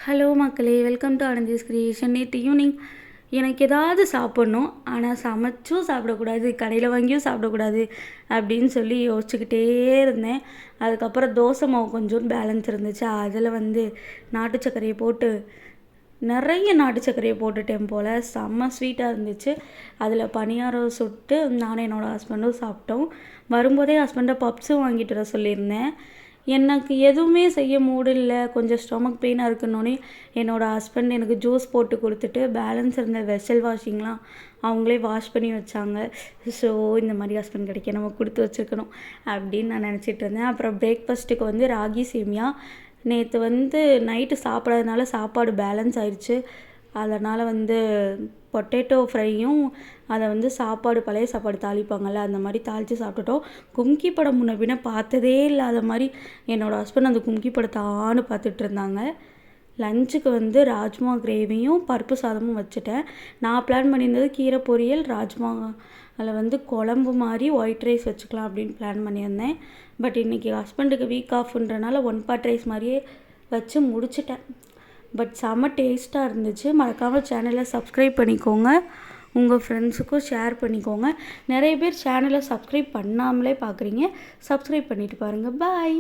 Hello மக்களே, welcome to ஆனந்திஸ் creation. நேற்று evening எனக்கு ஏதாவது சாப்பிட்ணும், ஆனால் சமைச்சும் சாப்பிடக்கூடாது, கடையில் வாங்கியும் சாப்பிடக்கூடாது அப்படின்னு சொல்லி யோசிச்சுக்கிட்டே இருந்தேன். அதுக்கப்புறம் தோசை மாவு கொஞ்சம் பேலன்ஸ் இருந்துச்சு, அதில் நாட்டு சர்க்கரையை போட்டு நிறைய நாட்டு சர்க்கரையை போட்டுட்டேன் போல். செம்ம ஸ்வீட்டாக இருந்துச்சு. அதில் பணியாரம் சுட்டு நானும் என்னோடய ஹஸ்பண்டும் சாப்பிட்டோம். வரும்போதே ஹஸ்பண்டை பப்ஸும் வாங்கிட்டு வர சொல்லியிருந்தேன். எனக்கு எதுவுமே செய்ய மூடு இல்லை, கொஞ்சம் ஸ்டொமக் பெயினாக இருக்குன்னொன்னே என்னோடய ஹஸ்பண்ட் எனக்கு ஜூஸ் போட்டு கொடுத்துட்டு பேலன்ஸ் இருந்த வெசல் வாஷிங்லாம் அவங்களே வாஷ் பண்ணி வச்சாங்க. ஸோ இந்த மாதிரி ஹஸ்பண்ட் கிடைக்க நம்ம கொடுத்து வச்சுருக்கணும் அப்படின்னு நான் நினச்சிட்டு இருந்தேன். அப்புறம் பிரேக்ஃபாஸ்ட்டுக்கு ராகி சேமியா. நேற்று நைட்டு சாப்பிடாதனால சாப்பாடு பேலன்ஸ் ஆயிடுச்சு. அதனால் பொட்டேட்டோ ஃப்ரையும் அதை சாப்பாடு பழைய சாப்பாடு தாளிப்பாங்கள்ல, அந்த மாதிரி தாளித்து சாப்பிட்டுட்டோம். கும்கி படம் முன்ன பின்ன பார்த்ததே இல்லாத மாதிரி என்னோடய ஹஸ்பண்ட் அந்த கும்கி படத்தை ஆன்னு பார்த்துட்டு இருந்தாங்க. லஞ்சுக்கு ராஜ்மா கிரேவியும் பருப்பு சாதமும் வச்சுட்டேன். நான் பிளான் பண்ணியிருந்தது கீரை பொரியல், ராஜ்மா அதில் குழம்பு மாதிரி ஒயிட் ரைஸ் வச்சுக்கலாம் அப்படின்னு பிளான் பண்ணியிருந்தேன். பட் இன்றைக்கி ஹஸ்பண்டுக்கு வீக் ஆஃப்ன்றனால 1 பாட் ரைஸ் மாதிரியே வச்சு முடிச்சிட்டேன். பட் செம்ம டேஸ்ட்டாக இருந்துச்சு. மறக்காமல் சேனலை சப்ஸ்கிரைப் பண்ணிக்கோங்க, உங்கள் ஃப்ரெண்ட்ஸுக்கும் ஷேர் பண்ணிக்கோங்க. நிறைய பேர் சேனலை சப்ஸ்கிரைப் பண்ணாமலே பார்க்குறீங்க, சப்ஸ்கிரைப் பண்ணிவிட்டு பாருங்கள். பாய்.